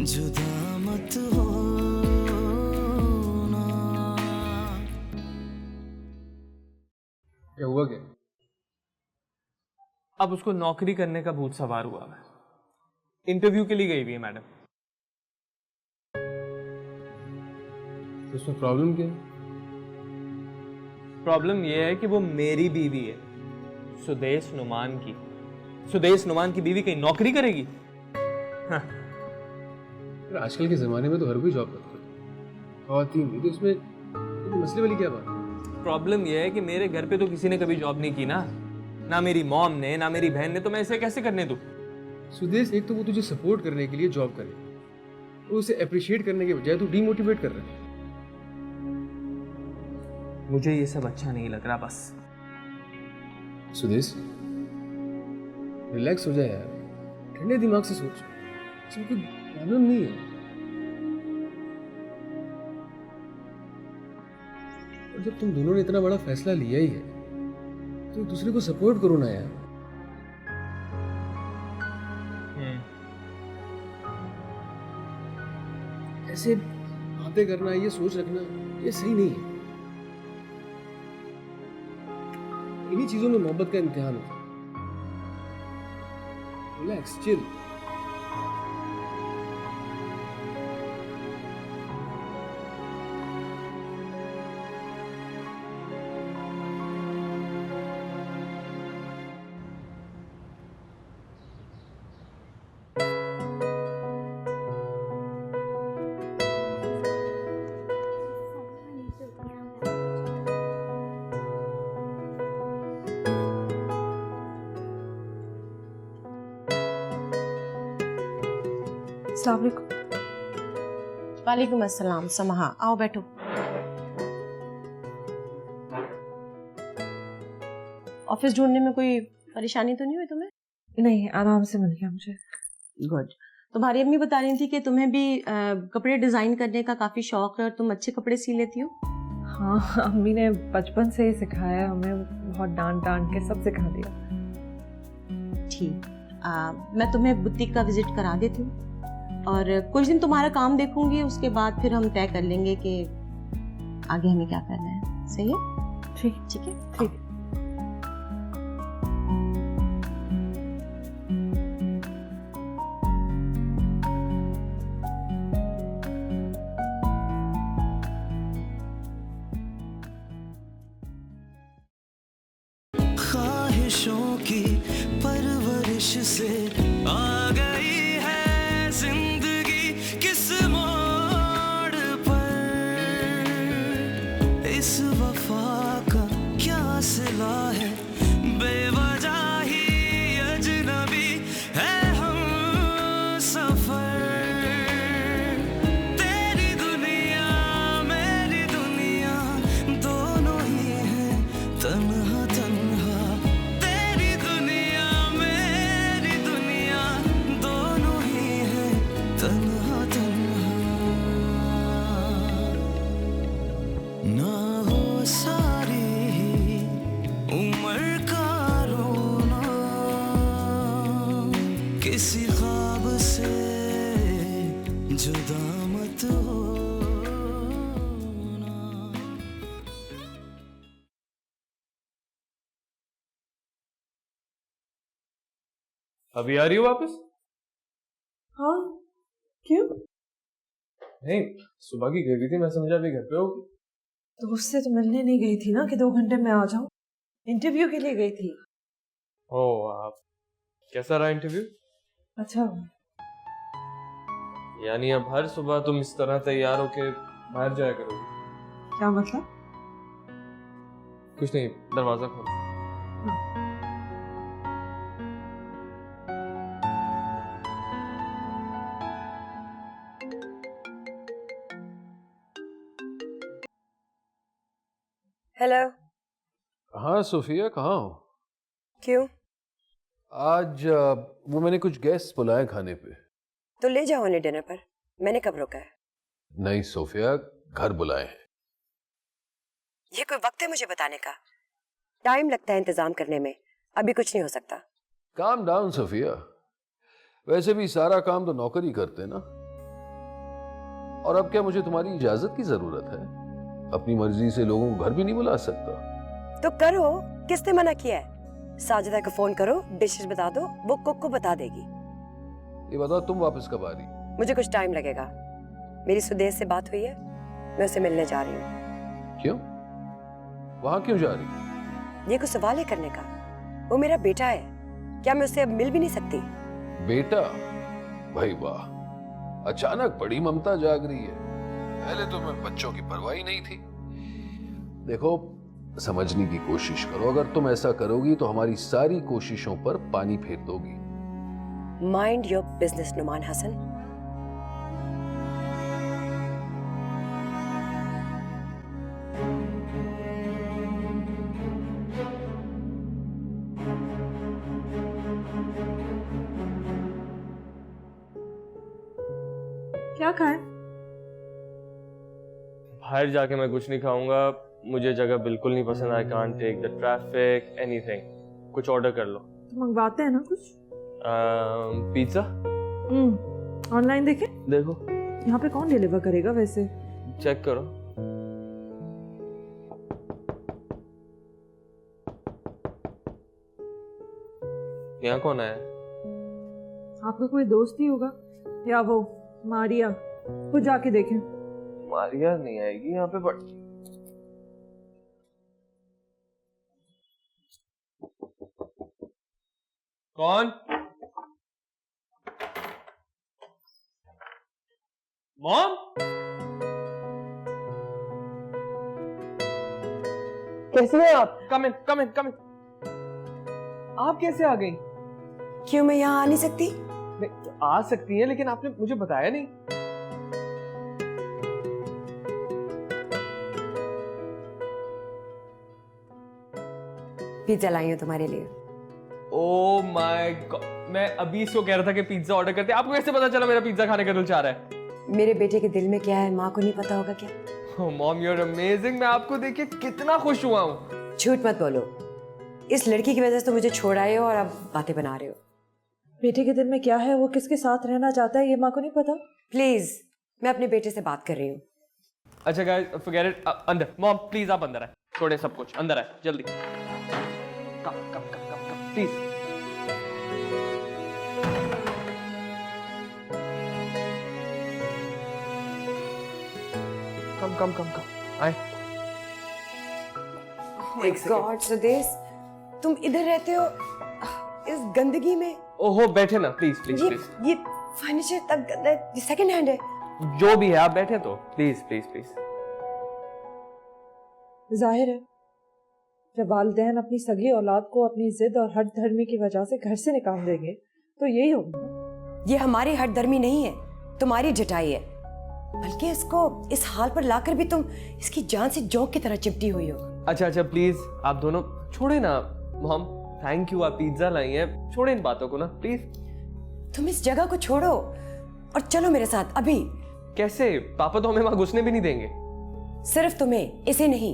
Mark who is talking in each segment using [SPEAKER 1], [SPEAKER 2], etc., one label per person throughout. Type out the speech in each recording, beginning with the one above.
[SPEAKER 1] जुदा मत होना।
[SPEAKER 2] क्या हुआ क्या?
[SPEAKER 3] अब उसको नौकरी करने का भूत सवार हुआ है। इंटरव्यू के लिए गई हुई है मैडम।
[SPEAKER 2] तो उसमें प्रॉब्लम क्या है?
[SPEAKER 3] प्रॉब्लम यह है कि वो मेरी बीवी है, सुदेश नुमान की। सुदेश नुमान की बीवी कहीं नौकरी करेगी? हाँ।
[SPEAKER 2] आजकल के जमाने में तो हर कोई जॉब करता है, खवातीन भी, तो इसमें मसले वाली क्या बात है?
[SPEAKER 3] प्रॉब्लम यह है कि मेरे घर पे तो किसी ने कभी जॉब नहीं की ना मेरी मॉम ने, ना मेरी बहन ने, तो मैं इसे कैसे करने दूं?
[SPEAKER 2] सुदेश, एक तो वो तुझे सपोर्ट करने के लिए जॉब करे, तो उसे अप्रिशिएट करने के बजाय तू डीमोटिवेट कर रहा है।
[SPEAKER 3] मुझे ये सब अच्छा नहीं लग रहा बस।
[SPEAKER 2] सुदेश, रिलैक्स हो जाए यार, ठंडे दिमाग से सोच, इसमें कोई प्रॉब्लम नहीं है। और जब तुम दोनों ने इतना बड़ा फैसला लिया ही है तो एक दूसरे को सपोर्ट करो ना यार। ऐसे बातें करना, ये सोच रखना, ये सही नहीं है। इन्हीं चीजों में मोहब्बत का इम्तिहान होता है। Relax, chill.
[SPEAKER 4] अस्सलाम वालेकुम।
[SPEAKER 5] वालेकुम अस्सलाम। समहा, आओ बैठो। ऑफिस ढूंढने में कोई परेशानी तो नहीं हुई तुम्हें?
[SPEAKER 4] नहीं, आराम से मिल गया मुझे।
[SPEAKER 5] गुड। तुम्हारी अम्मी बता रही थी कि तुम्हें भी कपड़े डिजाइन करने का काफी शौक है और तुम अच्छे कपड़े सी लेती हो।
[SPEAKER 4] हाँ, अम्मी ने बचपन से ही सिखाया है हमें, बहुत डांट डांट के सब सिखा दिया।
[SPEAKER 5] ठीक, मैं तुम्हें बुटीक का विजिट करा देती हूँ और कुछ दिन तुम्हारा काम देखूंगी, उसके बाद फिर हम तय कर लेंगे कि आगे हमें क्या करना है। सही है?
[SPEAKER 4] ठीक
[SPEAKER 5] ठीक है,
[SPEAKER 4] ठीक।
[SPEAKER 1] ख्वाहिशों की परवरिश से आ गई है जिंदगी किस मोड़ पर, इस वफा का क्या सिला है, बेवजह ही अजनबी है हम सफर। तेरी दुनिया मेरी दुनिया दोनों ही हैं तन्हा तन्हा, तेरी दुनिया मेरी दुनिया दोनों ही हैं तन्हा तन्हा। ना हो सारी उम्र का रोना, किसी ख्वाब से जुदा मत होना।
[SPEAKER 3] अभी आ रही हो वापस?
[SPEAKER 4] हाँ, क्यों?
[SPEAKER 3] नहीं, सुबह की गई थी, मैं समझा अभी घर पे हो।
[SPEAKER 4] दोस्त से तो मिलने नहीं गई थी ना कि 2 घंटे में आ जाऊं। इंटरव्यू के लिए गई थी।
[SPEAKER 3] ओ, आप कैसा रहा इंटरव्यू?
[SPEAKER 4] अच्छा,
[SPEAKER 3] यानी अब हर सुबह तुम इस तरह तैयार होके बाहर जाया करोगे?
[SPEAKER 4] क्या मतलब?
[SPEAKER 3] कुछ नहीं, दरवाजा खोलो।
[SPEAKER 6] हेलो।
[SPEAKER 2] हाँ सोफिया, कहाँ हो?
[SPEAKER 6] क्यों?
[SPEAKER 2] आज वो मैंने कुछ गेस्ट बुलाए खाने पे।
[SPEAKER 6] तो ले जाओ उन्हें डिनर पर, मैंने कब रोका है?
[SPEAKER 2] नहीं सोफिया, घर बुलाए हैं।
[SPEAKER 6] ये कोई वक्त है मुझे बताने का? टाइम लगता है इंतजाम करने में, अभी कुछ नहीं हो सकता।
[SPEAKER 2] काम डाउन सोफिया, वैसे भी सारा काम तो नौकर ही करते ना।
[SPEAKER 7] और अब क्या मुझे तुम्हारी इजाजत की जरूरत है? अपनी मर्जी से लोगों को घर भी नहीं बुला सकता।
[SPEAKER 6] तो करो, किसने मना किया है? साजिदा को फोन करो, डिशेस बता दो, वो कुक को बता देगी।
[SPEAKER 7] ये बताओ तुम वापस कब आ रही?
[SPEAKER 6] मुझे कुछ टाइम लगेगा। मेरी सुदेश से बात हुई है, मैं उसे मिलने जा रही हूँ।
[SPEAKER 7] क्यों? वहां क्यों जा रही?
[SPEAKER 6] ये कुछ सवाल है करने का? वो मेरा बेटा है, क्या मैं उससे अब मिल भी नहीं सकती?
[SPEAKER 7] बेटा? भाई वाह, अचानक बड़ी ममता जाग रही है। पहले तो मैं बच्चों की परवाह ही नहीं थी। देखो, समझने की कोशिश करो। अगर तुम ऐसा करोगी तो हमारी सारी कोशिशों पर पानी फेर दोगी।
[SPEAKER 6] Mind your business Numan Hasan.
[SPEAKER 4] क्या खाए?
[SPEAKER 3] बाहर जाके मैं कुछ नहीं खाऊंगा, मुझे जगह बिल्कुल नहीं पसंद। I can't take the traffic, anything. कुछ ऑर्डर कर लो।
[SPEAKER 4] तो मंगवाते हैं ना कुछ।
[SPEAKER 3] पिज्जा
[SPEAKER 4] ऑनलाइन देखे?
[SPEAKER 3] देखो,
[SPEAKER 4] यहाँ पे कौन डिलीवर करेगा वैसे?
[SPEAKER 3] चेक करो। यहाँ कौन है?
[SPEAKER 4] आपका कोई दोस्त ही होगा, या वो मारिया। खुद जाके देखें।
[SPEAKER 3] मारिया नहीं आएगी यहाँ पे। बट कौन? मॉम?
[SPEAKER 8] कैसे हैं आप?
[SPEAKER 3] कम इन, कम इन, कम इन।
[SPEAKER 8] आप कैसे आ गई?
[SPEAKER 6] क्यों मैं यहाँ आ नहीं सकती?
[SPEAKER 8] नहीं, आ सकती हैं, लेकिन आपने मुझे बताया नहीं।
[SPEAKER 6] पिज्जा लाई हूँ तुम्हारे लिए।
[SPEAKER 3] ओह माय गॉड, मैं अभी इसको कह रहा था कि पिज्जा ऑर्डर करते। आपको कैसे पता चला मेरा पिज्जा खाने का दिल चाह रहा है?
[SPEAKER 6] मेरे बेटे के दिल में क्या है माँ को नहीं पता होगा क्या?
[SPEAKER 3] Mom, you are amazing. मैं आपको देख के कितना खुश हुआ हूँ।
[SPEAKER 6] झूठ मत बोलो, इस लड़की की वजह से तो मुझे छोड़ आए हो और अब बातें बना रहे हो।
[SPEAKER 4] बेटे के दिल में क्या है, वो किसके साथ रहना चाहता है, ये माँ को नहीं पता।
[SPEAKER 6] प्लीज, मैं अपने बेटे से बात कर रही हूँ।
[SPEAKER 3] अच्छा गाइस, फॉरगेट इट। अंदर मॉम, प्लीज आप अंदर आए। छोड़े सब कुछ, अंदर आए जल्दी। कम कम कम कम कम प्लीज। कम कम कम कम आए।
[SPEAKER 6] माय गॉड सुदेश, तुम इधर रहते हो इस गंदगी में?
[SPEAKER 3] ओहो, बैठे ना प्लीज प्लीज
[SPEAKER 6] ये
[SPEAKER 3] प्लीज।
[SPEAKER 6] ये फर्नीचर तक गंदा है, ये सेकंड हैंड है।
[SPEAKER 3] जो भी है आप बैठे तो प्लीज प्लीज प्लीज।
[SPEAKER 4] जाहिर है जब वालिदैन अपनी सगी औलाद को अपनी जिद और हट धर्मी की वजह से घर से निकाल देंगे तो यही होगा।
[SPEAKER 6] ये हमारी हट धर्मी नहीं है, तुम्हारी जटाई है। बल्कि इसको इस हाल पर लाकर भी तुम इसकी जान से जोंक की तरह चिपटी हुई हो।
[SPEAKER 3] अच्छा अच्छा प्लीज आप दोनों छोड़े ना। मॉम थैंक यू, आप पिज्जा लाई हैं। छोड़े इन बातों को ना प्लीज।
[SPEAKER 6] तुम इस जगह को छोड़ो और चलो मेरे साथ अभी।
[SPEAKER 3] कैसे? पापा तो हमें वहां घुसने भी नहीं देंगे।
[SPEAKER 6] सिर्फ तुम्हें, इसे नहीं।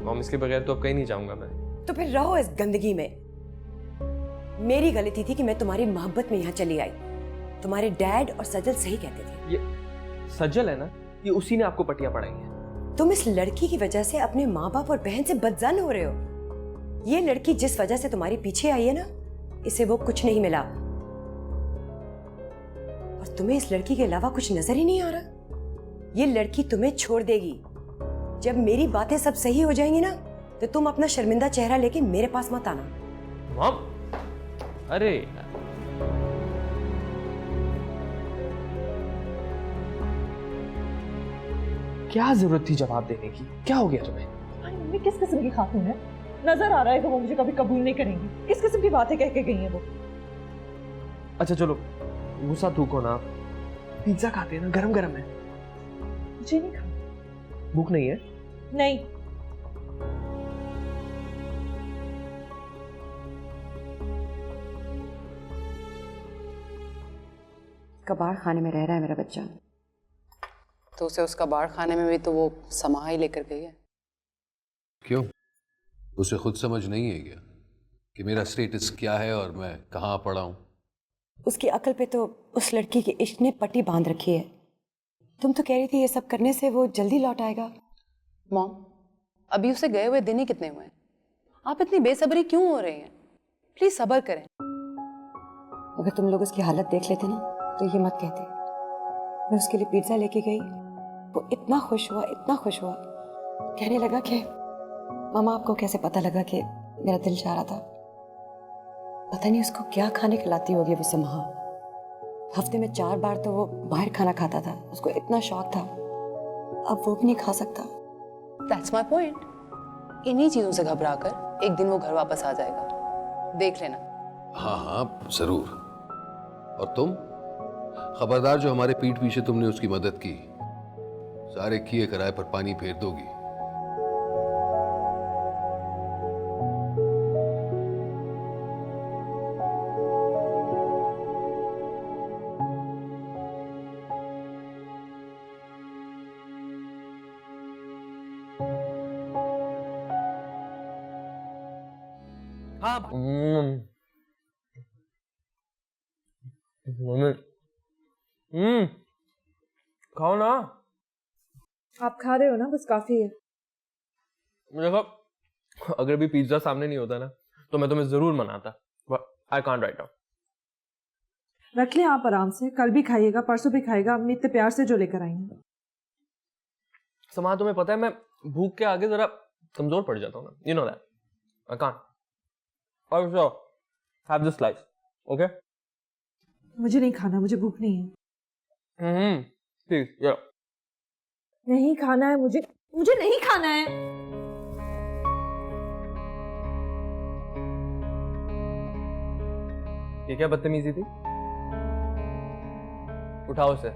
[SPEAKER 3] मॉम इसके बगैर तो अब कहीं नहीं जाऊंगा मैं।
[SPEAKER 6] तो फिर रहो इस गंदगी में। मेरी गलती थी कि मैं तुम्हारी मोहब्बत में यहाँ चली आई। तुम्हारे डैड और सजल सही कहते थे।
[SPEAKER 3] ये सजल है ना, ये उसी ने आपको पट्टियां पढ़ाई हैं।
[SPEAKER 6] तुम इस लड़की की वजह से अपने माँ बाप और बहन से बदजान हो रहे हो। ये लड़की जिस वजह से तुम्हारे पीछे आई है ना, इसे वो कुछ नहीं मिला। और तुम्हें इस लड़की के अलावा कुछ नजर ही नहीं आ रहा। ये लड़की तुम्हें छोड़ देगी। जब मेरी बातें सब सही हो जाएंगी ना, तो तुम अपना शर्मिंदा चेहरा लेके मेरे पास मत आना।
[SPEAKER 3] मॉम अरे क्या जरूरत थी जवाब देने की? क्या हो गया तुम्हें?
[SPEAKER 4] मम्मी किस किस्म की खातून है? नजर आ रहा है कि वो मुझे कभी कबूल नहीं करेंगी। किस किस्म की बातें कह के गई हैं वो?
[SPEAKER 3] अच्छा चलो गुस्सा थूको ना, पिज्जा खाते हैं ना, गरम गरम है।
[SPEAKER 4] मुझे नहीं खाना।
[SPEAKER 3] भूख नहीं है?
[SPEAKER 4] नहीं।
[SPEAKER 6] कबाड़ खाने में रह रहा है मेरा बच्चा।
[SPEAKER 9] तो उसे उस कबाड़ खाने में भी तो वो समाह ही लेकर गई है।
[SPEAKER 7] क्यों? उसे खुद समझ नहीं है क्या कि मेरा स्टेटस क्या है और मैं कहाँ पड़ा हूं?
[SPEAKER 6] उसकी अकल पे तो उस लड़की के इश्क ने पट्टी बांध रखी है। तुम तो कह रही थी ये सब करने से वो जल्दी लौट आएगा।
[SPEAKER 9] मॉम, अभी उसे गए हुए दिन ही कितने हुए हैं? आप इतनी बेसब्री क्यों हो रही हैं? प्लीज सब्र करें।
[SPEAKER 6] अगर तुम लोग उसकी हालत देख लेते ना तो ये मत कहते। मैं उसके लिए पिज्जा लेके गई, वो इतना खुश हुआ, इतना खुश हुआ, कहने लगा कि मामा आपको कैसे पता लगा कि मेरा दिल चाह रहा था। पता नहीं उसको क्या खाने खिलाती होगी वो समाहा। हफ्ते में 4 बार तो वो बाहर खाना खाता था, उसको इतना शौक था। अब वो भी नहीं खा सकता।
[SPEAKER 9] That's my point. इन्हीं चीजों से घबराकर एक दिन वो घर वापस आ जाएगा, देख लेना।
[SPEAKER 7] हाँ हाँ जरूर। और तुम खबरदार, जो हमारे पीठ पीछे तुमने उसकी मदद की, सारे किए कराए पर पानी फेर दोगी।
[SPEAKER 3] हाँ खाओ ना।
[SPEAKER 4] आप खा रहे हो ना, बस काफी है।
[SPEAKER 3] देखो, अगर भी पिज्जा सामने नहीं होता ना तो मैं तुम्हें जरूर मनाता, आई कांट राइट नाउ।
[SPEAKER 4] रख ले आप आराम से, कल भी खाइएगा, परसों भी खाएगा, अम्मी इतने प्यार से जो लेकर आई हैं।
[SPEAKER 3] समा, तुम्हें पता है मैं भूख के आगे जरा कमजोर पड़ जाता हूँ ना, you know that, I can't. Also, have this slice, okay?
[SPEAKER 4] मुझे नहीं खाना, मुझे भूख नहीं है।
[SPEAKER 3] Please, yeah.
[SPEAKER 4] नहीं खाना है मुझे, मुझे नहीं खाना है।
[SPEAKER 3] ये क्या बदतमीजी थी? उठाओ उसे।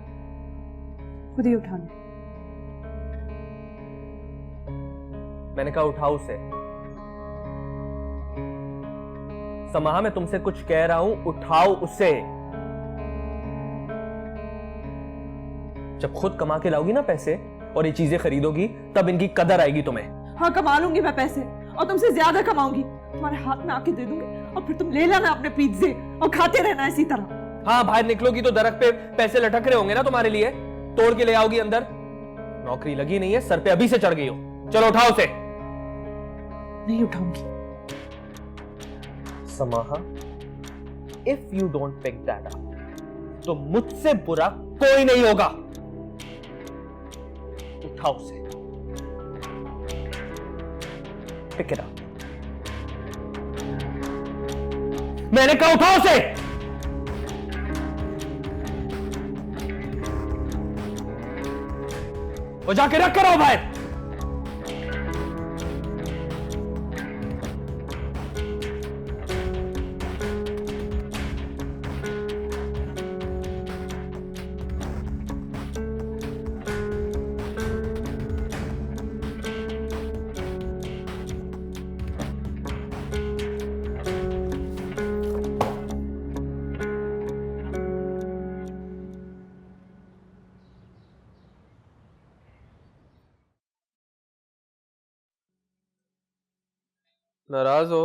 [SPEAKER 4] खुद ही उठा लो।
[SPEAKER 3] मैंने कहा उठाओ उसे। समाहा, मैं तुमसे कुछ कह रहा हूं, उठाओ उसे। जब खुद कमा के लाओगी ना पैसे और ये चीजें खरीदोगी, तब इनकी कदर आएगी तुम्हें।
[SPEAKER 4] हाँ, कमा लूंगी मैं पैसे, और तुमसे ज्यादा कमाऊंगी। तुम्हारे हाथ में आके दे दूंगी, और फिर तुम ले लेना अपने पिज्जे और खाते रहना इसी तरह।
[SPEAKER 3] हाँ, बाहर निकलोगी तो दरख्त पे पैसे लटक रहे होंगे ना तुम्हारे लिए, तोड़ के ले आओगी अंदर। नौकरी लगी नहीं है, सर पे अभी से चढ़ गई हो। चलो उठाओ उसे।
[SPEAKER 4] नहीं उठाऊंगी।
[SPEAKER 3] समाहा, if you don't pick that up, तो मुझसे बुरा कोई नहीं होगा। उठाओ उसे। Pick it up. मैंने कहा उठाओ उसे। वो जाके रख कर आओ बाहर। नाराज हो?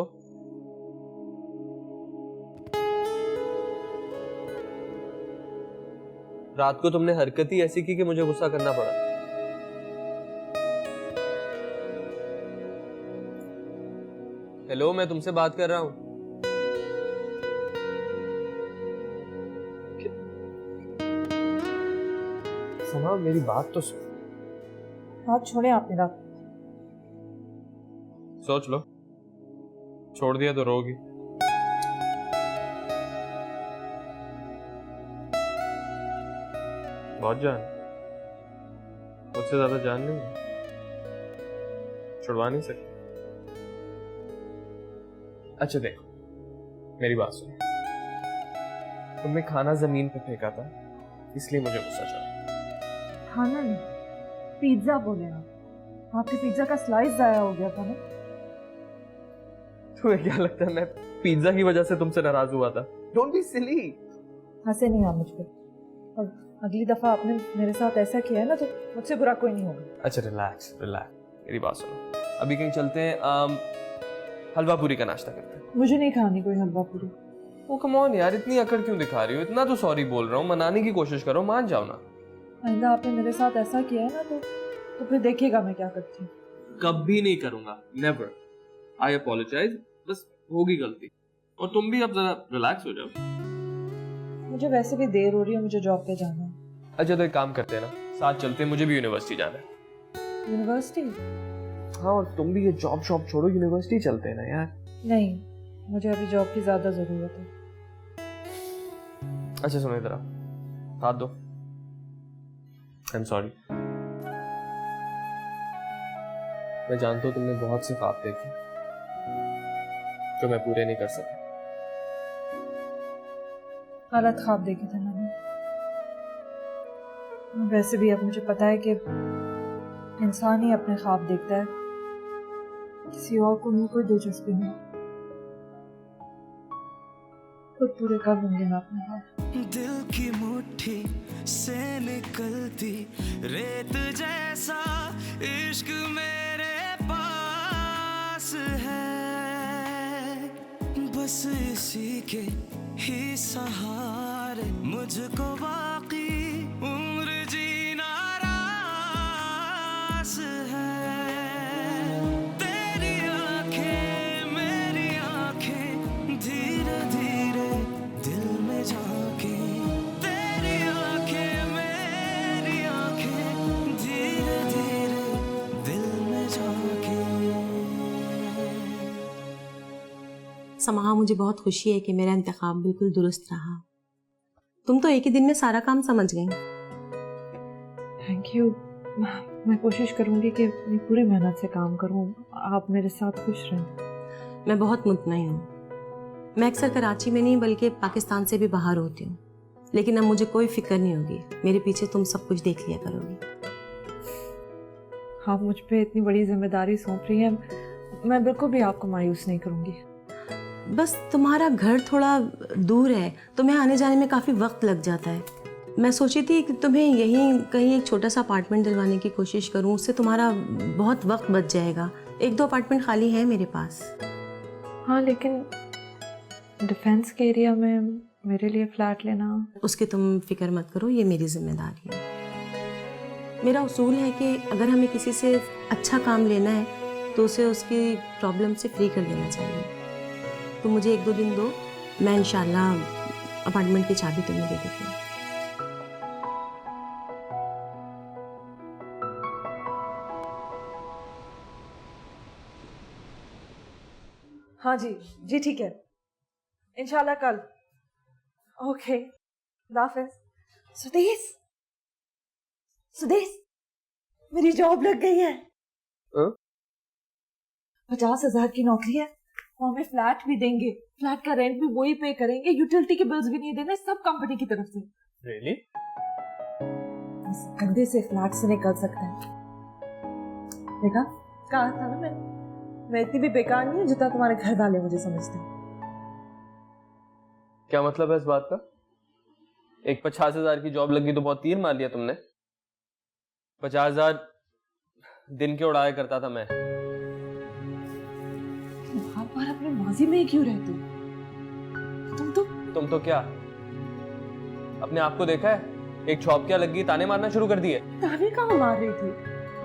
[SPEAKER 3] रात को तुमने हरकत ही ऐसी की कि मुझे गुस्सा करना पड़ा। हेलो, मैं तुमसे बात कर रहा हूं। सुनो, मेरी बात तो सुनो।
[SPEAKER 4] हाथ छोड़े आप मेरा।
[SPEAKER 3] सोच लो, छोड़ दिया तो रोगी। बहुत जान, मुझसे ज्यादा जान नहीं है, छुड़वा नहीं सकती। अच्छा देखो, मेरी बात सुनो। तुमने खाना जमीन पे फेंका था, इसलिए मुझे गुस्सा चढ़ा।
[SPEAKER 4] खाना नहीं, पिज्जा बोले आप। आपके पिज्जा का स्लाइस जाया हो गया था ना।
[SPEAKER 3] तुम्हें क्या लगता है मैं पिज्जा की वजह से तुमसे नाराज हुआ था? Don't be silly.
[SPEAKER 4] हंसे नहीं आप मुझ पे, और अगली दफा आपने मेरे साथ ऐसा किया है ना तो मुझसे बुरा कोई नहीं होगा।
[SPEAKER 3] अच्छा रिलैक्स रिलैक्स, मेरी बात सुनो। अभी कहीं चलते हैं, हलवा पूरी का नाश्ता करते हैं।
[SPEAKER 4] मुझे नहीं खानी कोई हलवा पूरी।
[SPEAKER 3] ओ कम ऑन यार, इतनी अकड़ क्यों दिखा रही हो? इतना तो सॉरी बोल रहा हूँ, मनाने की कोशिश करो, मान जाओ ना।
[SPEAKER 4] आइंदा आपने मेरे साथ ऐसा किया है ना तो फिर देखिएगा मैं क्या करती हूँ।
[SPEAKER 3] कभी नहीं करूंगा, नेवर। आई अपोलोजाइज, बस होगी गलती। और तुम भी अब जरा रिलैक्स हो जाओ।
[SPEAKER 4] मुझे वैसे भी देर हो रही है, मुझे जॉब पे जाना है।
[SPEAKER 3] अच्छा तो एक काम करते हैं ना, साथ चलते हैं, मुझे भी यूनिवर्सिटी जाना है।
[SPEAKER 4] यूनिवर्सिटी?
[SPEAKER 8] हाँ, और तुम भी ये जॉब शॉप छोड़ो, यूनिवर्सिटी चलते हैं ना यार।
[SPEAKER 4] नहीं, मुझे अभी जॉब की ज्यादा जरूरत है।
[SPEAKER 3] अच्छा सुनो इधर, हाथ दो। I am sorry. मैं जानता हूँ तुमने बहुत से ख्वाब देखे जो मैं पूरे नहीं कर सका।
[SPEAKER 4] गलत ख्वाब देखे थे मैंने। वैसे भी अब मुझे पता है कि इंसान ही अपने ख्वाब देखता है, किसी और को नहीं कोई दिलचस्पी नहीं। खुद पूरे कर लूंगी मैं अपने ख्वाब।
[SPEAKER 1] दिल की मुट्ठी से निकलती रेत जैसा इश्क मेरे पास है, बस इसी के ही सहारे मुझको बाकी उम्र जीना रास है। तेरी आंखें मेरी आंखें धीरे धीरे दिल में झांके, तेरी आंखें मेरी आंखें धीरे धीरे दिल में झांके।
[SPEAKER 5] समाहा, मुझे बहुत खुशी है कि मेरा इंतखाब बिल्कुल दुरुस्त रहा। तुम तो एक ही दिन में सारा काम समझ गई।
[SPEAKER 4] Thank you. मैं कोशिश करूंगी कि मैं पूरी मेहनत से काम करूं, आप मेरे साथ खुश रहें।
[SPEAKER 5] मैं बहुत मुतमईन हूँ। मैं अक्सर कराची में नहीं बल्कि पाकिस्तान से भी बाहर होती हूँ, लेकिन अब मुझे कोई फिक्र नहीं होगी। मेरे पीछे तुम सब कुछ देख लिया करोगी।
[SPEAKER 4] आप मुझ पे इतनी बड़ी जिम्मेदारी सौंप रही हैं, मैं बिल्कुल भी आपको मायूस नहीं करूंगी।
[SPEAKER 5] बस तुम्हारा घर थोड़ा दूर है, तुम्हें आने जाने में काफ़ी वक्त लग जाता है। मैं सोची थी कि तुम्हें यहीं कहीं एक छोटा सा अपार्टमेंट दिलवाने की कोशिश करूं, उससे तुम्हारा बहुत वक्त बच जाएगा। 1-2 अपार्टमेंट खाली हैं मेरे पास।
[SPEAKER 4] हाँ, लेकिन डिफेंस के एरिया में मेरे लिए फ्लैट लेना।
[SPEAKER 5] उसकी तुम फिक्र मत करो, ये मेरी जिम्मेदारी है। मेरा उसूल है कि अगर हमें किसी से अच्छा काम लेना है तो उसे उसकी प्रॉब्लम से फ्री कर देना चाहिए। तो मुझे 1-2 दिन दो, मैं इंशाल्लाह अपार्टमेंट की चाबी तुम्हें दे देती हूँ।
[SPEAKER 4] हाँ जी, जी ठीक है, इंशाल्लाह कल। ओके, हाफिज। सुदेश, सुदेश, मेरी जॉब लग गई है। 50,000 की नौकरी है, वो हमें फ्लैट भी देंगे, फ्लैट का रेंट भी वही पे करेंगे, यूटिलिटी के बिल्स भी नहीं देने, सब कंपनी की तरफ से।
[SPEAKER 3] रियली?
[SPEAKER 4] इस गंदे से फ्लैट से निकल सकते हैं। देखा, कहा था ना मैं इतनी भी बेकार नहीं हूँ जितना तुम्हारे घर वाले मुझे समझते हैं।
[SPEAKER 3] क्या मतलब है इस बात का? एक 50,000 की जॉब लगी तो बहुत तीर मार लिया तुमने। 50,000 दिन के उड़ाया करता था मैं।
[SPEAKER 4] बार बार अपने माजी में ही क्यों रहते हो? तुम तो
[SPEAKER 3] क्या अपने आप को देखा है? एक शॉप क्या लगी, ताने मारना शुरू कर दिए।
[SPEAKER 4] ताने कहाँ मार रही थी,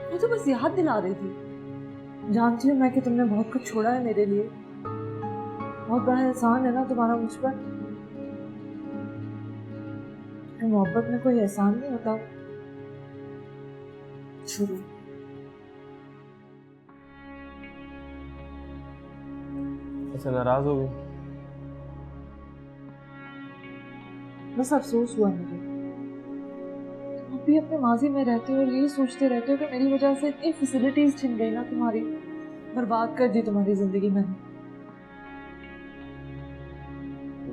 [SPEAKER 4] मैं तो बस याद दिला रही थी। जानती हूँ मैं कि तुमने बहुत कुछ छोड़ा है मेरे लिए, बहुत बड़ा एहसान है ना तुम्हारा मुझ पर। मोहब्बत में कोई एहसान नहीं होता। शुरू
[SPEAKER 3] ऐसे नाराज हो गई?
[SPEAKER 4] बस अफसोस हुआ मुझे। तुम भी अपने माजी में रहते हो और यही सोचते रहते हो कि मेरी वजह से इतनी फैसिलिटीज छिन गई ना तुम्हारी, बर्बाद कर दी तुम्हारी जिंदगी मैंने।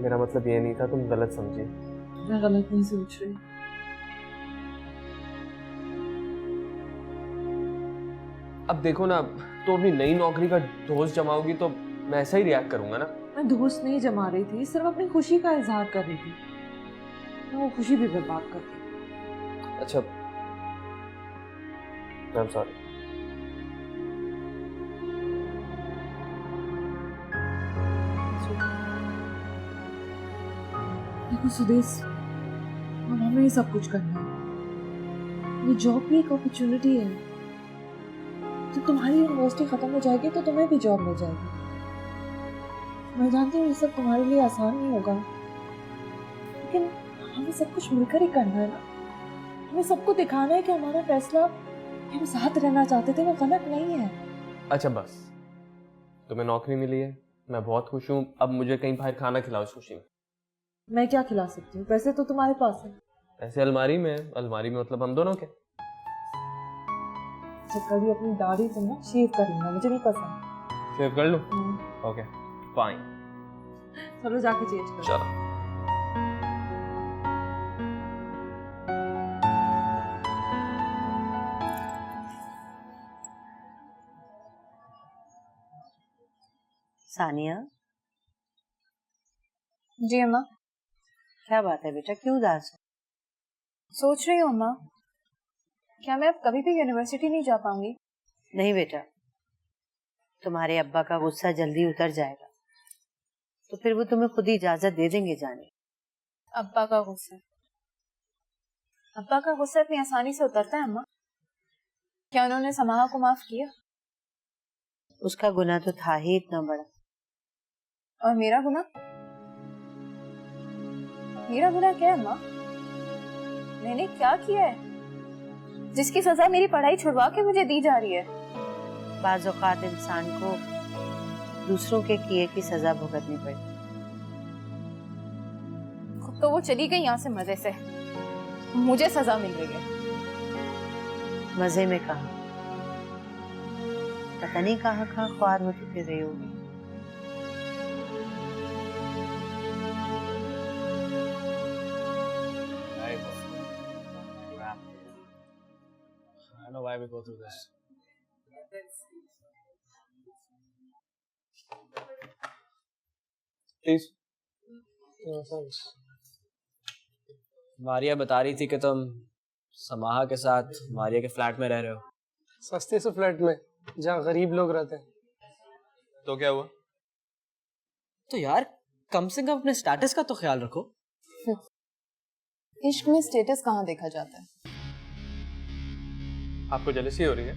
[SPEAKER 3] मेरा मतलब ये नहीं था, तुम गलत समझी।
[SPEAKER 4] मैं गलत नहीं सोच रही।
[SPEAKER 3] अब देखो ना, तो अपनी नई नौकरी का दोस्त जमाओगी तो मैं ऐसा ही रिएक्ट करूंगा ना।
[SPEAKER 4] मैं दोस्त नहीं जमा रही थी, सिर्फ अपनी खुशी का इजहार कर रही थी। मैं वो खुशी भी बर्बाद कर दी।
[SPEAKER 3] अच्छा, आई एम सॉरी।
[SPEAKER 4] देखो सुदेश, अब हमें ये सब कुछ करना है। ये जॉब भी एक अपॉर्चुनिटी है। जब तुम्हारी यूनिवर्सिटी खत्म हो जाएगी तो तुम्हें भी जॉब मिल जाएगी। मैं जानती हूँ ये सब तुम्हारे लिए आसान नहीं होगा, लेकिन हमें सब कुछ मिलकर ही करना है ना। हमें सबको दिखाना है कि हमारा फैसला, हम साथ रहना चाहते थे, वो गलत नहीं है।
[SPEAKER 3] अच्छा बस, तुम्हें नौकरी मिली है, मैं बहुत खुश हूँ। अब मुझे कहीं बाहर खाना खिलाओ इस खुशी में।
[SPEAKER 4] मैं क्या खिला सकती हूँ? पैसे तो तुम्हारे पास है।
[SPEAKER 3] ऐसे अलमारी में है। अलमारी में मतलब हम दोनों के।
[SPEAKER 4] जब कभी अपनी दाढ़ी से ना शेव करूंगा, मुझे नहीं पसंद।
[SPEAKER 3] शेव कर लूँ? Okay fine.
[SPEAKER 4] चलो जाके चेंज करो।
[SPEAKER 3] चलो।
[SPEAKER 5] सानिया,
[SPEAKER 10] जी अम्मा।
[SPEAKER 5] क्या बात है बेटा, क्यों उदास हो?
[SPEAKER 10] सोच रही हूँ अम्मा, क्या मैं अब कभी भी यूनिवर्सिटी नहीं जा पाऊंगी?
[SPEAKER 5] नहीं बेटा, तुम्हारे अब्बा का गुस्सा जल्दी उतर जाएगा, तो फिर वो तुम्हें खुद ही इजाजत दे देंगे जाने।
[SPEAKER 10] अब्बा का गुस्सा? अब्बा का गुस्सा इतनी आसानी से उतरता है अम्मा? क्या उन्होंने समाहा को माफ किया?
[SPEAKER 5] उसका गुनाह तो था ही इतना बड़ा।
[SPEAKER 10] और मेरा गुनाह? मेरा गुनाह क्या है अम्मा? मैंने क्या किया है जिसकी सजा मेरी पढ़ाई छुड़वा के मुझे दी जा रही है?
[SPEAKER 5] बाज़ औक़ात इंसान को दूसरों के किए की सजा भुगतनी पड़ती।
[SPEAKER 10] तो वो चली गई यहाँ से मजे से, मुझे सजा मिल रही है।
[SPEAKER 5] मजे में कहा, पता नहीं कहाँ कहाँ ख्वार होती फिर रही होगी।
[SPEAKER 2] I know why we go through this.
[SPEAKER 3] Please.
[SPEAKER 8] Maria बता रही थी कि तुम समाहा के साथ मारिया के फ्लैट में रह रहे हो।
[SPEAKER 2] सस्ते से फ्लैट में जहाँ गरीब लोग रहते हैं।
[SPEAKER 3] तो क्या हुआ?
[SPEAKER 8] तो यार कम से कम अपने स्टेटस का तो ख्याल रखो।
[SPEAKER 9] इश्क में स्टेटस कहाँ देखा जाता है?
[SPEAKER 3] आपको जेलसी हो रही है?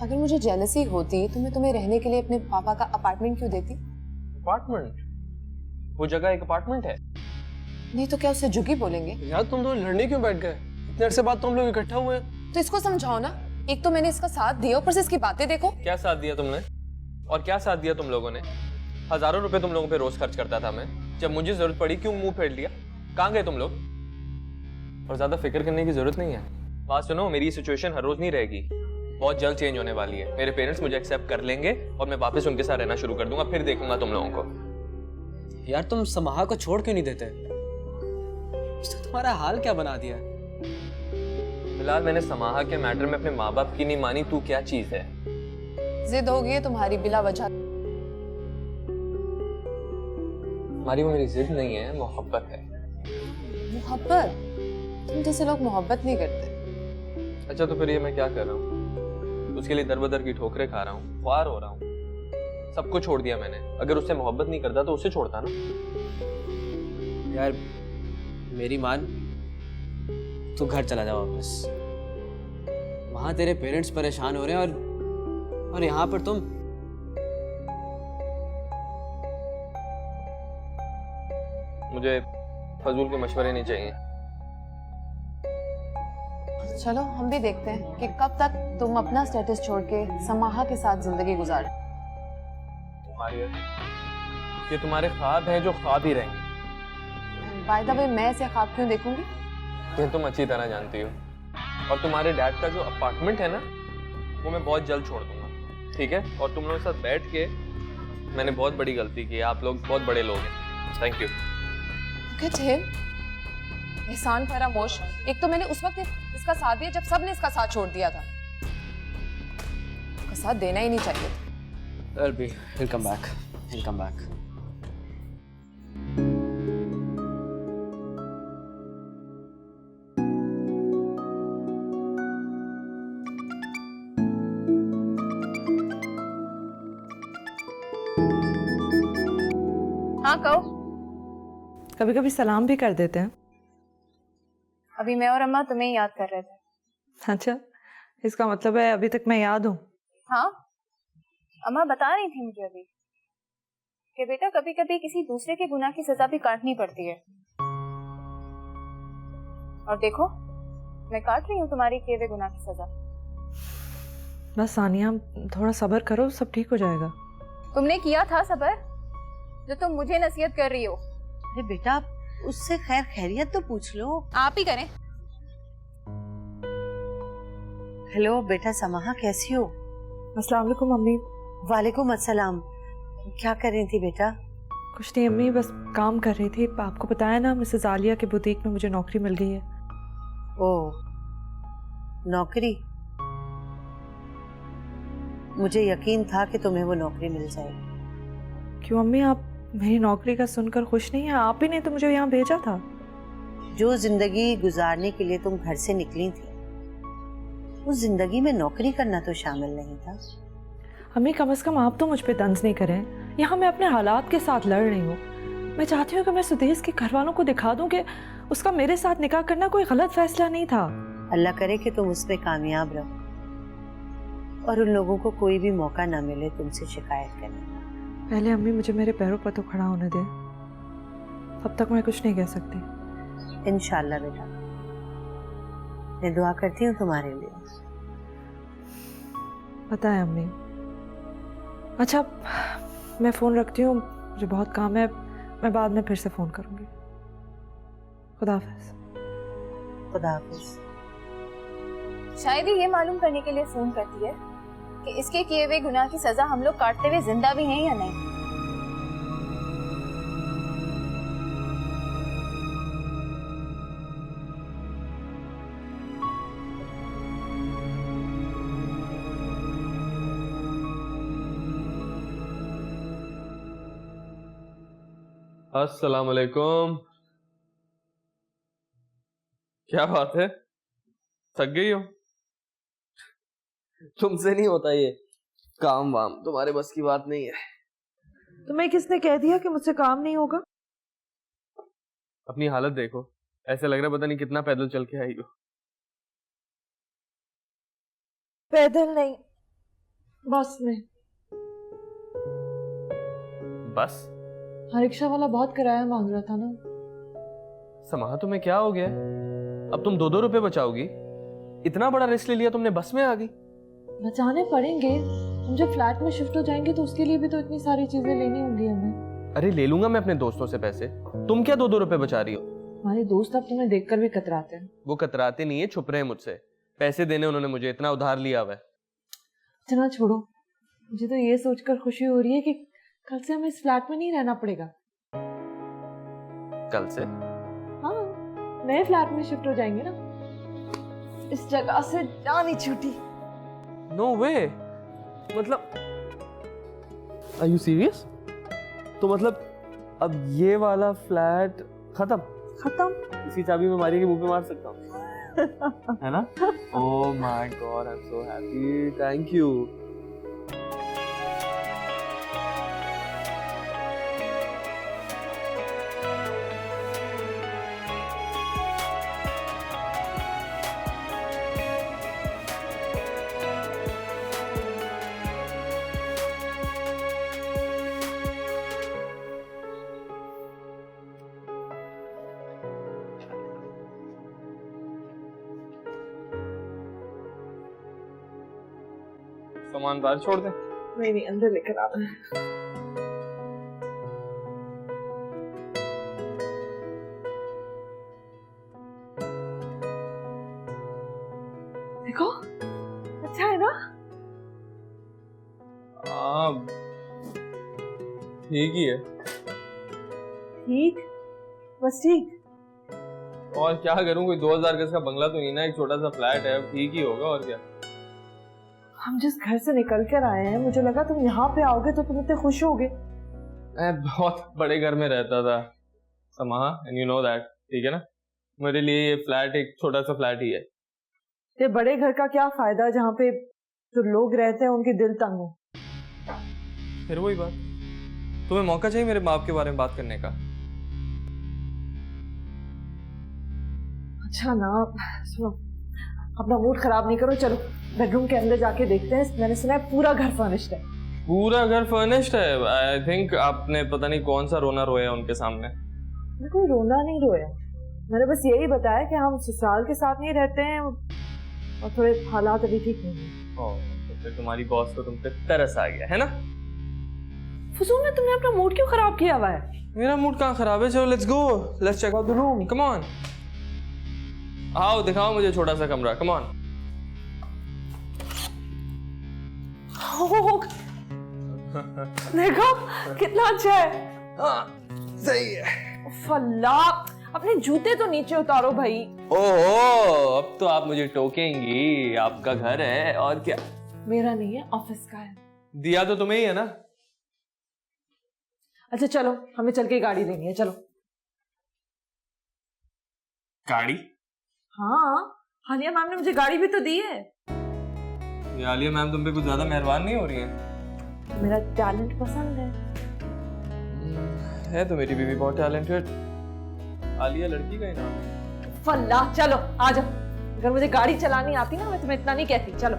[SPEAKER 9] अगर मुझे जेलसी होती तो मैं तुम्हें रहने के लिए अपने पापा का अपार्टमेंट क्यों देती?
[SPEAKER 3] अपार्टमेंट? वो जगह एक अपार्टमेंट है।
[SPEAKER 9] नहीं तो क्या उससे जुगी बोलेंगे?
[SPEAKER 2] यार तुम दोनों लड़ने क्यों बैठ गए? इतने अरसे बाद तो हम लोग इकट्ठा हुए हैं।
[SPEAKER 9] तो इसको समझाओ ना। एक तो मैंने इसका साथ दिया, ऊपर से इसकी बातें देखो।
[SPEAKER 3] क्या साथ दिया तुमने? और क्या साथ दिया तुम लोगों ने? हजारों रुपए तुम लोगों पे रोज खर्च करता था मैं। जब मुझे जरूरत पड़ी क्यों मुंह फेर लिया? कहाँ गए तुम लोग? और ज्यादा फिक्र करने की जरूरत नहीं है। बात सुनो, मेरी सिचुएशन हर रोज नहीं रहेगी, बहुत जल्द चेंज होने वाली है। मेरे पेरेंट्स मुझे एक्सेप्ट कर लेंगे और मैं वापस उनके साथ रहना शुरू कर दूंगा, फिर देखूंगा तुम लोगों को।
[SPEAKER 8] यार तुम समाहा को छोड़ क्यों नहीं देते? उसने तुम्हारा हाल क्या बना दिया?
[SPEAKER 3] फिलहाल मैंने समाहा के मैटर में अपने माँ बाप की नहीं मानी। तू क्या चीज है?
[SPEAKER 9] जिद होगी है तुम्हारी बिला वजह।
[SPEAKER 3] हमारी वो मेरी जिद नहीं है, मोहब्बत है।
[SPEAKER 9] मोहब्बत? तुम जैसे लोग मोहब्बत नहीं करते।
[SPEAKER 3] अच्छा तो फिर ये मैं क्या कर रहा हूँ? उसके लिए दर बदर की ठोकरें खा रहा हूँ, ख्वार हो रहा हूँ। सब कुछ छोड़ दिया मैंने। अगर उससे मोहब्बत नहीं करता तो उसे छोड़ता ना।
[SPEAKER 8] यार मेरी मान, तू घर चला जा वापस। वहां तेरे पेरेंट्स परेशान हो रहे हैं और यहाँ पर तुम।
[SPEAKER 3] मुझे फजूल के मशवरे नहीं चाहिए।
[SPEAKER 9] चलो हम भी देखते हैं कि कब तक तुम अपना स्टेटस छोड़ के समाहा के साथ जिंदगी गुजार।
[SPEAKER 3] ये तुम्हारे ख्वाब हैं जो ख्वाब ही रहेंगे।
[SPEAKER 9] बाय द वे, मैं ऐसे ख्वाब क्यों देखूंगी?
[SPEAKER 3] ये तुम अच्छी तरह जानती हो। और तुम्हारे डैड का जो अपार्टमेंट है ना, वो मैं बहुत जल्द छोड़ दूंगा, ठीक है? और तुम लोगों के साथ बैठ के मैंने बहुत बड़ी गलती की है। आप लोग बहुत बड़े लोग हैं। Thank you.
[SPEAKER 9] एहसान फरामोश। एक तो मैंने उस वक्त इसका साथ दिया जब सबने इसका साथ छोड़ दिया था। इसका साथ देना ही नहीं चाहिए था।
[SPEAKER 8] He'll come back. He'll come back.
[SPEAKER 10] हाँ कहो।
[SPEAKER 4] कभी कभी सलाम भी कर देते हैं।
[SPEAKER 10] अभी मैं और अम्मा तुम्हें याद कर रहे थे।
[SPEAKER 4] अच्छा, इसका मतलब है अभी तक मैं याद हूँ।
[SPEAKER 10] हाँ, अम्मा बता रही थी मुझे अभी कि बेटा कभी कभी किसी दूसरे के गुनाह की सजा भी काटनी पड़ती है। और देखो, मैं काट रही हूँ तुम्हारी किए हुए गुनाह की सजा।
[SPEAKER 4] बस सानिया, थोड़ा सब्र करो, सब ठीक हो जाएगा।
[SPEAKER 10] तुमने किया था सब्र जो तुम मुझे नसीहत कर रही हो।
[SPEAKER 5] अरे बेटा, उससे खैर खैरियत तो पूछ लो।
[SPEAKER 10] आप ही करें।
[SPEAKER 5] हेलो बेटा समाहा, कैसी हो?
[SPEAKER 4] अस्सलाम वालेकुम अम्मी।
[SPEAKER 5] वालेकुम अस्सलाम। क्या कर रही थी बेटा?
[SPEAKER 4] कुछ नहीं अम्मी, बस काम कर रही थी। आपको बताया ना, मिसेस आलिया के बुटीक में मुझे नौकरी मिल गई है।
[SPEAKER 5] ओ, नौकरी? मुझे यकीन था कि तुम्हें वो नौकरी मिल जाएगी।
[SPEAKER 4] क्यों अम्मी, आप मेरी नौकरी का सुनकर खुश नहीं है? आप ही ने तो मुझे यहाँ भेजा था।
[SPEAKER 5] जो जिंदगी गुजारने के लिए तुम घर से निकली थी, उस जिंदगी में नौकरी करना तो शामिल नहीं था।
[SPEAKER 4] अम्मी, कम से कम आप तो मुझ पे तंज नहीं करें। यहाँ मैं अपने हालात के साथ लड़ रही हूँ। मैं चाहती हूँ कि मैं सुदेश के घर वालों को दिखा दूँ कि उसका मेरे साथ निकाह करना कोई गलत फैसला नहीं था।
[SPEAKER 5] अल्लाह करे कि तुम उसमें कामयाब रहो और उन लोगों को कोई भी मौका ना मिले तुमसे शिकायत करने का।
[SPEAKER 4] पहले अम्मी मुझे मेरे पैरों पर तो खड़ा होने दे, तब तक मैं कुछ नहीं कह सकती।
[SPEAKER 5] इंशाल्लाह बेटा, मैं दुआ करती हूँ तुम्हारे लिए।
[SPEAKER 4] पता है अम्मी। अच्छा, मैं फ़ोन रखती हूँ, मुझे बहुत काम है। मैं बाद में फिर से फ़ोन करूँगी। खुदा हाफ़िज़।
[SPEAKER 5] खुदा हाफ़िज़।
[SPEAKER 10] शायद ही ये मालूम करने के लिए फोन करती है कि इसके किए हुए गुनाह की सजा हम लोग काटते हुए जिंदा भी हैं या नहीं।
[SPEAKER 3] अस्सलाम वालेकुम। क्या बात है, थक गई हो? तुमसे नहीं होता ये काम वाम, तुम्हारे बस की बात नहीं है।
[SPEAKER 4] तुम्हें किसने कह दिया कि मुझसे काम नहीं होगा?
[SPEAKER 3] अपनी हालत देखो, ऐसे लग रहा है पता नहीं कितना पैदल चल के आई हो।
[SPEAKER 4] पैदल नहीं, बस में।
[SPEAKER 3] बस?
[SPEAKER 4] हाँ, रिक्शा वाला बहुत किराया मांग रहा था ना।
[SPEAKER 3] समाहा, तुम्हें क्या हो गया? अब तुम 2-2 रुपए बचाओगी? इतना बड़ा रिस्क ले लिया तुमने, बस में आ गई।
[SPEAKER 4] बचाने पड़ेंगे। हम जब फ्लैट में शिफ्ट हो जाएंगे तो उसके लिए भी तो इतनी सारी चीजें लेनी होंगी हमें।
[SPEAKER 3] अरे ले लूंगा मैं अपने दोस्तों से पैसे, तुम क्या 2-2 रुपए बचा रही हो?
[SPEAKER 4] हमारे दोस्त अब तुम्हें देखकर भी कतराते हैं।
[SPEAKER 3] वो कतराते नहीं है, छुप रहे हैं मुझसे। पैसे देने उन्होंने मुझे, इतना उधार लिया हुआ है।
[SPEAKER 4] चलो छोड़ो, मुझे तो ये सोचकर खुशी हो रही है कि कल से हमें इस फ्लैट में नहीं रहना पड़ेगा।
[SPEAKER 3] कल से?
[SPEAKER 4] हाँ, नए फ्लैट में शिफ्ट हो जाएंगे ना। इस जगह से जान ही छूटी।
[SPEAKER 3] नो वे, मतलब आर यू सीरियस? तो मतलब अब ये वाला फ्लैट खत्म? इसी चाबी में मारी के मुंह पे मार सकता हूँ है ना? Oh my God, I am so happy, thank you. सामान बाहर छोड़ दे।
[SPEAKER 4] नहीं, अंदर लेकर आना है। देखो, अच्छा है ना?
[SPEAKER 3] ठीक ही है।
[SPEAKER 4] ठीक, बस ठीक।
[SPEAKER 3] और क्या करूं, कोई 2000 गज का बंगला तो नहीं ना, एक छोटा सा फ्लैट है, ठीक ही होगा और क्या।
[SPEAKER 4] हम जिस घर से निकल कर आए हैं, मुझे लगा तुम यहाँ पे आओगे तो तुम इतने खुश होगे।
[SPEAKER 3] मैं बहुत बड़े घर में रहता था समाहा, एंड यू नो दैट, ठीक है ना? मेरे लिए ये फ्लैट एक छोटा सा फ्लैट ही है।
[SPEAKER 4] ये बड़े घर का क्या फायदा जहाँ पे जो लोग रहते हैं उनके दिल तंग हो।
[SPEAKER 3] फिर वही बात, तुम्हें मौका चाहिए मेरे बाप के बारे में बात करने का।
[SPEAKER 4] अच्छा ना, सुनो, अपना मूड खराब नहीं करो, चलो बेडरूम के अंदर जाके देखते हैं। मैंने सुना है पूरा घर फर्निश्ड है।
[SPEAKER 3] पूरा घर फर्निश्ड है? आई थिंक आपने पता नहीं कौन सा रोना रोया उनके सामने।
[SPEAKER 4] मैं कोई रोना नहीं रोया, मैंने बस यही बताया कि हम ससुराल के साथ नहीं रहते हैं और थोड़े हालात अभी ठीक नहीं है।
[SPEAKER 3] तो फिर तुम्हारी बॉस को तुम पे तरस आ गया है ना?
[SPEAKER 4] फुसूल में तुमने अपना मूड क्यों खराब किया हुआ है?
[SPEAKER 3] मेरा मूड कहाँ खराब है? चलो let's go, let's check out the room, come on. आओ दिखाओ मुझे छोटा सा कमरा, कम ऑन।
[SPEAKER 4] देखो कितना अच्छा है।
[SPEAKER 3] सही है।
[SPEAKER 4] फल्ला, अपने जूते तो नीचे उतारो भाई।
[SPEAKER 3] ओहो, अब तो आप मुझे टोकेंगी। आपका घर है और क्या।
[SPEAKER 4] मेरा नहीं है, ऑफिस का है।
[SPEAKER 3] दिया तो तुम्हें ही है ना।
[SPEAKER 4] अच्छा चलो, हमें चल के गाड़ी लेनी है, चलो।
[SPEAKER 3] गाड़ी?
[SPEAKER 4] हाँ, हालिया मैम ने मुझे गाड़ी भी तो दी है।
[SPEAKER 3] ये आलिया मैम तुम पे कुछ ज्यादा मेहरबान नहीं हो रही है?
[SPEAKER 4] मेरा टैलेंट पसंद
[SPEAKER 3] है तो मेरी बीवी बहुत टैलेंटेड। आलिया लड़की का ही नाम है।
[SPEAKER 4] फल्ला, चलो आ जाओ। अगर मुझे गाड़ी चलानी आती ना, मैं तुम्हें इतना नहीं कहती। चलो।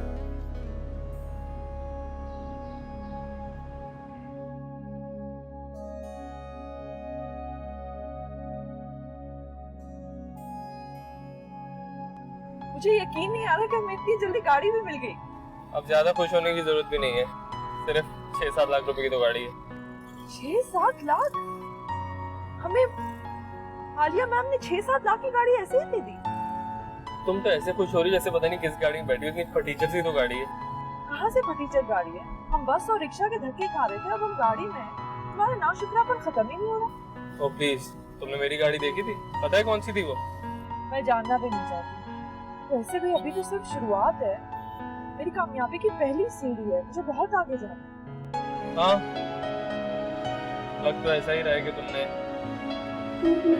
[SPEAKER 4] मुझे यकीन नहीं आ रहा कि हमें इतनी जल्दी गाड़ी भी मिल गई।
[SPEAKER 3] अब ज्यादा खुश होने की जरूरत भी नहीं है, सिर्फ 6-7 लाख रुपए की तो गाड़ी है।
[SPEAKER 4] 6-7 लाख? हमें आलिया मैम ने 6-7 लाख की गाड़ी ऐसे ही दे दी?
[SPEAKER 3] तुम तो ऐसे खुश हो रही जैसे पता नहीं किस गाड़ी में बैठी हो। इतनी फटीचर सी तो गाड़ी है।
[SPEAKER 4] कहाँ से फटीचर गाड़ी है? हम बस और रिक्शा के धक्के खा रहे थे, अब हम गाड़ी में हैं। तुम्हारा नाशुक्रापन खत्म ही नहीं हो रहा।
[SPEAKER 3] ओ प्लीज, तुमने मेरी गाड़ी देखी थी? पता है कौन सी थी वो?
[SPEAKER 4] मैं जानना भी नहीं चाहती। वैसे भी अभी तो सिर्फ शुरुआत है। मेरी कामयाबी की पहली सीढ़ी है, मुझे बहुत आगे जाना है।
[SPEAKER 3] हाँ, लग तो ऐसा ही रहा है कि तुमने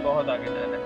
[SPEAKER 3] बहुत आगे जाना है।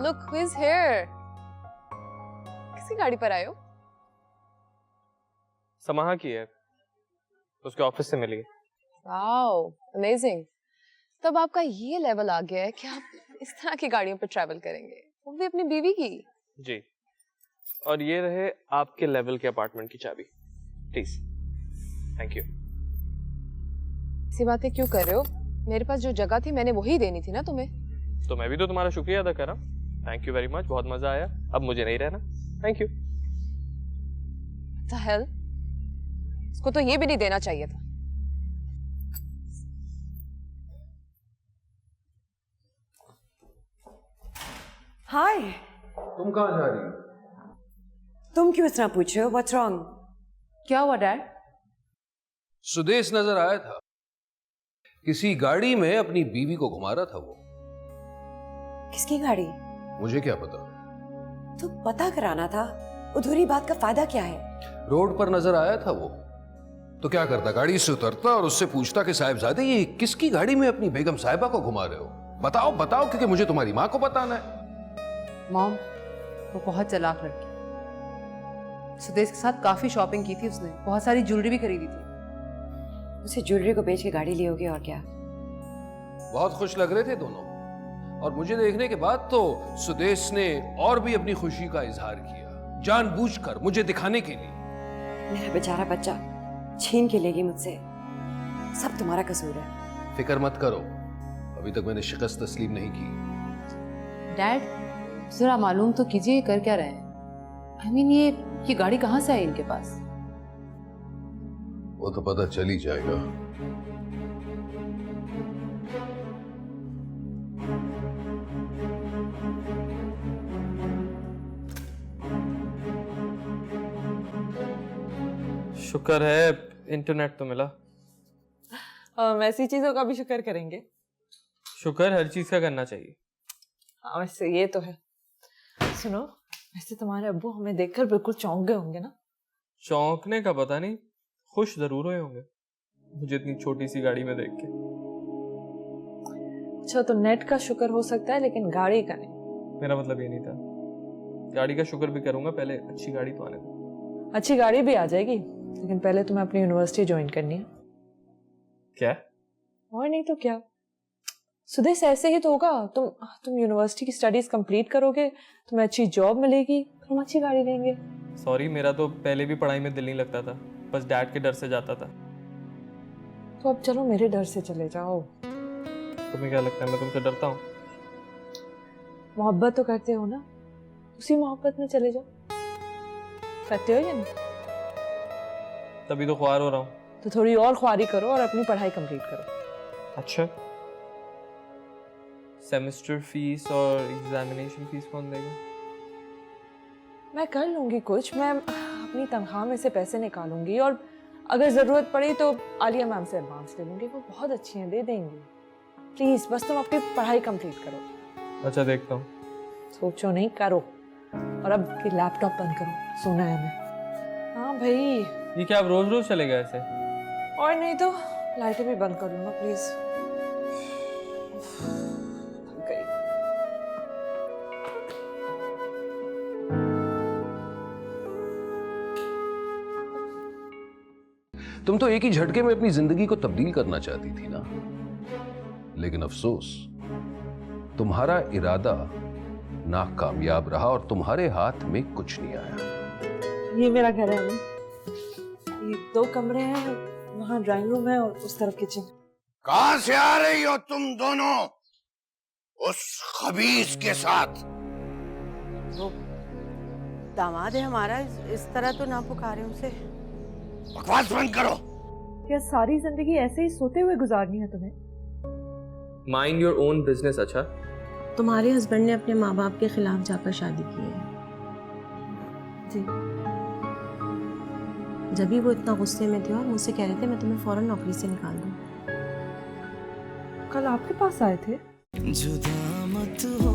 [SPEAKER 9] Look who is here. किसकी गाड़ी पर आए हो?
[SPEAKER 3] समाहा की है, उसके ऑफिस से मिली है।
[SPEAKER 9] Wow, amazing. तब आपका ये लेवल आ गया है कि आप इस तरह की गाड़ियों पर ट्रैवल करेंगे, वो भी अपनी बीवी की।
[SPEAKER 3] जी, और ये रहे आपके लेवल के अपार्टमेंट की चाबी, प्लीज। Thank you.
[SPEAKER 9] ऐसी बातें क्यों कर रहे हो? मेरे पास जो जगह थी मैंने वही देनी थी ना तुम्हें।
[SPEAKER 3] तो मैं भी तो तुम्हारा शुक्रिया अदा कर रहा हूँ। थैंक यू वेरी मच, बहुत मजा आया। अब मुझे नहीं रहना। Thank you.
[SPEAKER 9] The hell? उसको तो ये भी नहीं देना चाहिए था।
[SPEAKER 6] हाय।
[SPEAKER 7] तुम कहाँ जा रही हो?
[SPEAKER 6] तुम क्यों इस तरह पूछ रहे हो? What's wrong?
[SPEAKER 9] क्या हुआ डैड?
[SPEAKER 7] सुदेश नजर आया था, किसी गाड़ी में अपनी बीवी को घुमा रहा था वो।
[SPEAKER 6] किसकी गाड़ी?
[SPEAKER 7] मुझे क्या पता।
[SPEAKER 6] तो पता कराना था, अधूरी बात का फायदा क्या है?
[SPEAKER 7] रोड पर नजर आया था वो, तो क्या करता, गाड़ी से उतरता और उससे पूछता कि साहिबजादे ये किसकी गाड़ी में अपनी बेगम साहिबा को घुमा रहे हो, बताओ बताओ, क्योंकि मुझे तुम्हारी माँ को बताना है।
[SPEAKER 11] मॉम, वो बहुत चालाक लड़की, सुदेश के साथ काफी शॉपिंग की थी उसने, बहुत सारी ज्वेलरी भी खरीदी थी।
[SPEAKER 6] उसे ज्वेलरी को बेच के गाड़ी ली होगी और क्या।
[SPEAKER 7] बहुत खुश लग रहे थे दोनों, और मुझे देखने के बाद तो सुदेश ने और भी अपनी खुशी का इजहार किया, जानबूझकर मुझे दिखाने के लिए।
[SPEAKER 6] मेरा बेचारा बच्चा छीन के लेगी मुझसे, सब तुम्हारा कसूर है।
[SPEAKER 7] फिक्र मत करो, अभी तक मैंने शिकस्त तस्लीम नहीं की।
[SPEAKER 11] डैड, जरा मालूम तो कीजिए कर क्या रहे हैं। I mean, ये गाड़ी कहाँ से आई इनके पास?
[SPEAKER 7] वो तो पता चल ही जाएगा।
[SPEAKER 3] शुक्र है इंटरनेट तो मिला।
[SPEAKER 4] ऐसी चीजों का भी शुक्र करेंगे।
[SPEAKER 3] शुक्र हर चीज का करना चाहिए।
[SPEAKER 4] हाँ वैसे ये तो है। सुनो, वैसे तुम्हारे अब्बू हमें देखकर बिल्कुल चौंक गए होंगे ना?
[SPEAKER 3] चौंकने का पता नहीं, खुश जरूर हुए होंगे मुझे इतनी छोटी सी गाड़ी में देख के।
[SPEAKER 4] अच्छा, तो नेट का शुक्र हो सकता है लेकिन गाड़ी का नहीं।
[SPEAKER 3] मेरा मतलब ये नहीं था, गाड़ी का शुक्र भी करूंगा, पहले अच्छी गाड़ी तो आने दो।
[SPEAKER 4] अच्छी गाड़ी भी आ जाएगी, लेकिन पहले तुम्हें अपनी यूनिवर्सिटी ज्वाइन करनी है।
[SPEAKER 3] क्या?
[SPEAKER 4] और नहीं तो क्या, सुदेश ऐसे ही तो होगा। तुम यूनिवर्सिटी की स्टडीज कंप्लीट करोगे, तुम्हें अच्छी जॉब मिलेगी, हम अच्छी गाड़ी लेंगे।
[SPEAKER 3] सॉरी, मेरा तो पहले भी पढ़ाई में दिल नहीं लगता था, बस डैड के डर से जाता था।
[SPEAKER 4] तो अब चलो मेरे डर से चले जाओ।
[SPEAKER 3] तुम्हें क्या लगता है मैं तुमसे डरता हूँ?
[SPEAKER 4] मोहब्बत तो करते हो ना, उसी मोहब्बत में चले जाओ। करते हो या नहीं?
[SPEAKER 3] तभी तो ख्वार हो रहा हूँ।
[SPEAKER 4] तो थोड़ी और ख्वारी करो और अपनी पढ़ाई कंप्लीट करो।
[SPEAKER 3] अच्छा, सेमेस्टर फीस और एग्जामिनेशन फीस कौन देगा?
[SPEAKER 4] मैं कर लूंगी कुछ, मैं अपनी तनख्वाह में से पैसे निकालूंगी, और अगर जरूरत पड़ी तो आलिया मैम से एडवांस ले लूंगी, वो बहुत अच्छी हैं, दे देंगी। प्लीज बस तुम अपनी पढ़ाई कंप्लीट करो।
[SPEAKER 3] अच्छा, देखता हूँ।
[SPEAKER 4] सोचो नहीं, करो। और अब लैपटॉप बंद करो, सोना है हमें। हाँ भाई।
[SPEAKER 3] ये क्या, आप रोज रोज चलेगा ऐसे?
[SPEAKER 4] और नहीं तो लाइटें भी बंद कर लो ना प्लीज। थक गई।
[SPEAKER 7] तुम तो एक ही झटके में अपनी जिंदगी को तब्दील करना चाहती थी ना, लेकिन अफसोस तुम्हारा इरादा नाकामयाब रहा और तुम्हारे हाथ में कुछ नहीं आया।
[SPEAKER 4] ये मेरा घर है ना, ये 2 कमरे हैं, वहाँ ड्राइंग रूम है और उस तरफ किचन।
[SPEAKER 12] कहां से आ रही हो तुम दोनों उस खबीस के साथ?
[SPEAKER 5] वो दामाद है हमारा, इस तरह तो ना पुकारे उसे।
[SPEAKER 12] बकवास बंद करो।
[SPEAKER 4] क्या सारी जिंदगी ऐसे ही सोते हुए गुजारनी है तुम्हें?
[SPEAKER 3] Mind your own business. अच्छा,
[SPEAKER 5] तुम्हारे हस्बैंड ने अपने माँ बाप के खिलाफ जाकर शादी की है।
[SPEAKER 4] जी।
[SPEAKER 5] जब भी वो इतना गुस्से में थे और मुझसे कह रहे थे मैं तुम्हें फौरन नौकरी से निकाल दूं।
[SPEAKER 4] कल आपके पास आए थे?
[SPEAKER 1] जुदा मत हो